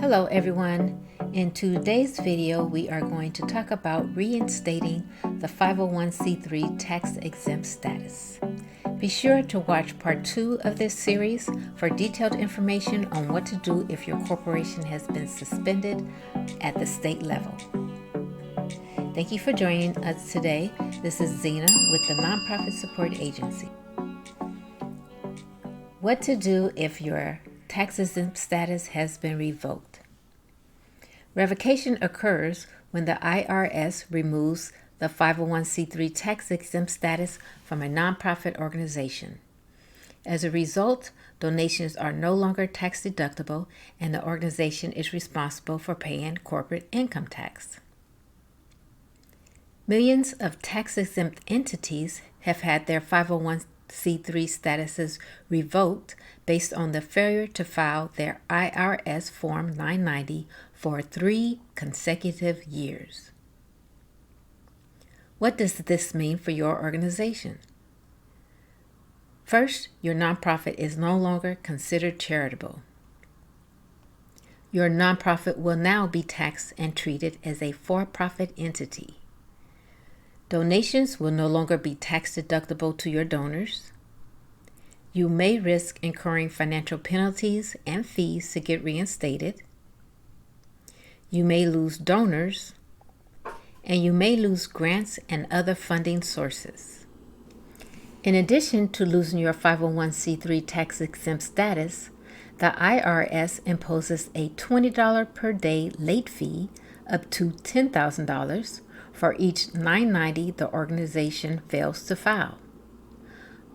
Hello everyone. In today's video, we are going to talk about reinstating the 501c3 tax-exempt status. Be sure to watch part 2 of this series for detailed information on what to do if your corporation has been suspended at the state level. Thank you for joining us today. This is Zena with the Nonprofit Support Agency. What to do if your tax-exempt status has been revoked. Revocation occurs when the IRS removes the 501c3 tax-exempt status from a nonprofit organization. As a result, donations are no longer tax-deductible and the organization is responsible for paying corporate income tax. Millions of tax-exempt entities have had their 501c3 statuses revoked based on the failure to file their IRS Form 990 for 3 consecutive years. What does this mean for your organization? First, your nonprofit is no longer considered charitable. Your nonprofit will now be taxed and treated as a for-profit entity. Donations will no longer be tax-deductible to your donors. You may risk incurring financial penalties and fees to get reinstated. You may lose donors, and you may lose grants and other funding sources. In addition to losing your 501c3 tax-exempt status, the IRS imposes a $20 per day late fee up to $10,000 for each 990 the organization fails to file.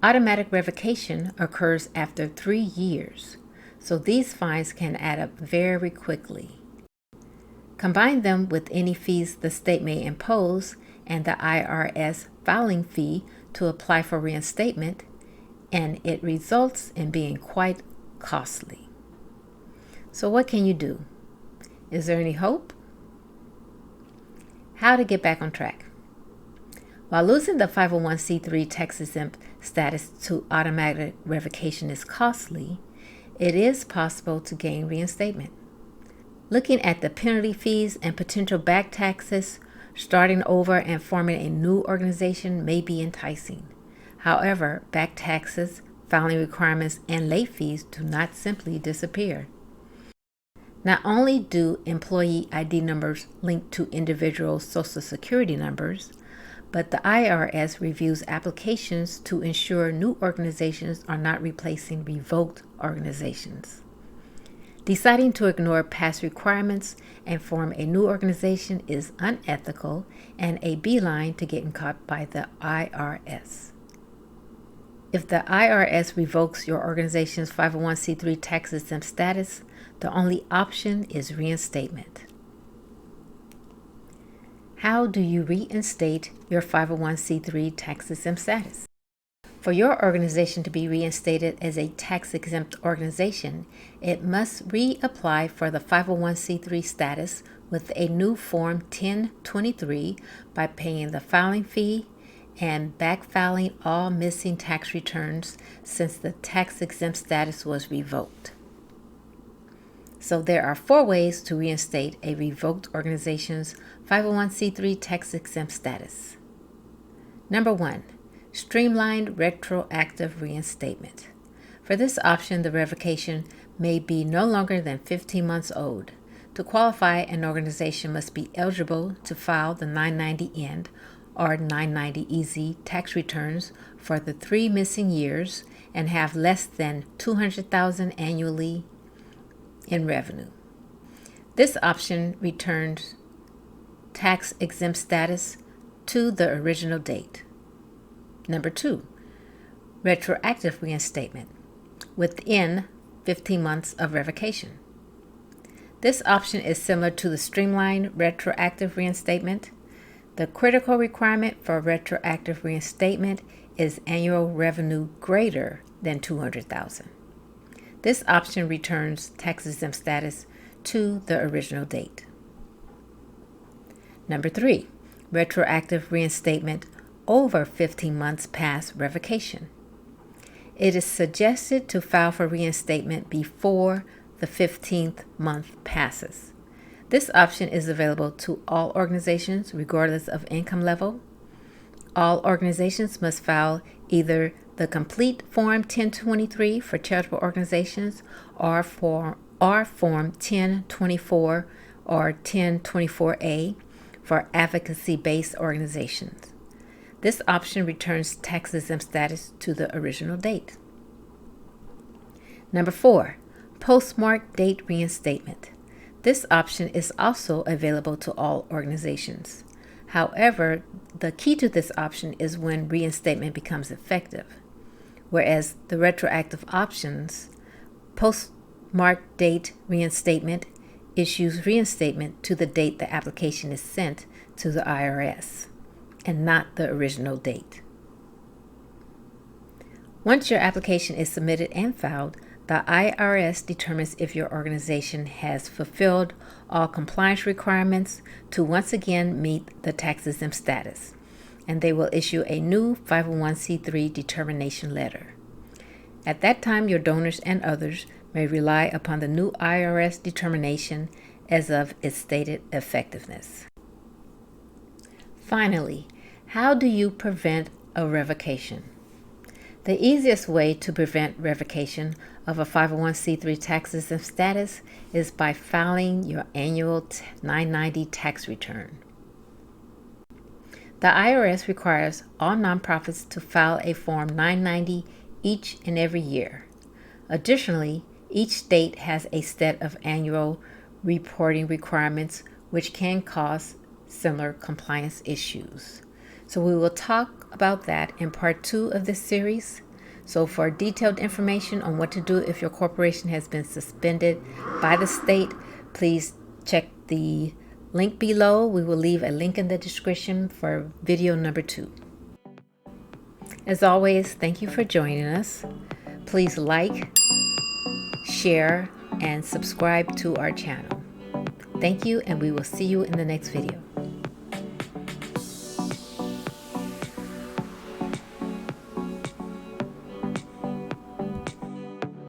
Automatic revocation occurs after 3 years, so these fines can add up very quickly. Combine them with any fees the state may impose and the IRS filing fee to apply for reinstatement, and it results in being quite costly. So what can you do? Is there any hope? How to get back on track. While losing the 501c3 tax-exempt status to automatic revocation is costly, it is possible to gain reinstatement. Looking at the penalty fees and potential back taxes, starting over and forming a new organization may be enticing. However, back taxes, filing requirements, and late fees do not simply disappear. Not only do employee ID numbers link to individual Social Security numbers, but the IRS reviews applications to ensure new organizations are not replacing revoked organizations. Deciding to ignore past requirements and form a new organization is unethical and a beeline to getting caught by the IRS. If the IRS revokes your organization's 501c3 tax-exempt status, the only option is reinstatement. How do you reinstate your 501c3 tax-exempt status? For your organization to be reinstated as a tax-exempt organization, it must reapply for the 501c3 status with a new Form 1023 by paying the filing fee and backfiling all missing tax returns since the tax-exempt status was revoked. So there are 4 ways to reinstate a revoked organization's 501c3 tax-exempt status. Number 1. Streamlined retroactive reinstatement. For this option, the revocation may be no longer than 15 months old. To qualify, an organization must be eligible to file the 990N or 990EZ tax returns for the 3 missing years and have less than $200,000 annually in revenue. This option returns tax-exempt status to the original date. Number 2, retroactive reinstatement within 15 months of revocation. This option is similar to the streamlined retroactive reinstatement. The critical requirement for retroactive reinstatement is annual revenue greater than $200,000. This option returns tax-exempt status to the original date. Number 3, retroactive reinstatement over 15 months past revocation. It is suggested to file for reinstatement before the 15th month passes. This option is available to all organizations regardless of income level. All organizations must file either the complete Form 1023 for charitable organizations or Form 1024 or 1024A for advocacy-based organizations. This option returns tax-exempt status to the original date. Number 4, postmark date reinstatement. This option is also available to all organizations. However, the key to this option is when reinstatement becomes effective, whereas the retroactive options, postmark date reinstatement issues reinstatement to the date the application is sent to the IRS and not the original date. Once your application is submitted and filed, the IRS determines if your organization has fulfilled all compliance requirements to once again meet the tax-exempt status, and they will issue a new 501c3 determination letter. At that time, your donors and others may rely upon the new IRS determination as of its stated effectiveness. Finally, how do you prevent a revocation? The easiest way to prevent revocation of a 501c3 tax-exempt status is by filing your annual 990 tax return. The IRS requires all nonprofits to file a Form 990 each and every year. Additionally, each state has a set of annual reporting requirements which can cause similar compliance issues. So we will talk about that in part 2 of this series. So for detailed information on what to do if your corporation has been suspended by the state, please check the link below. We will leave a link in the description for video number 2. As always, thank you for joining us. Please like, share, and subscribe to our channel. Thank you, and we will see you in the next video.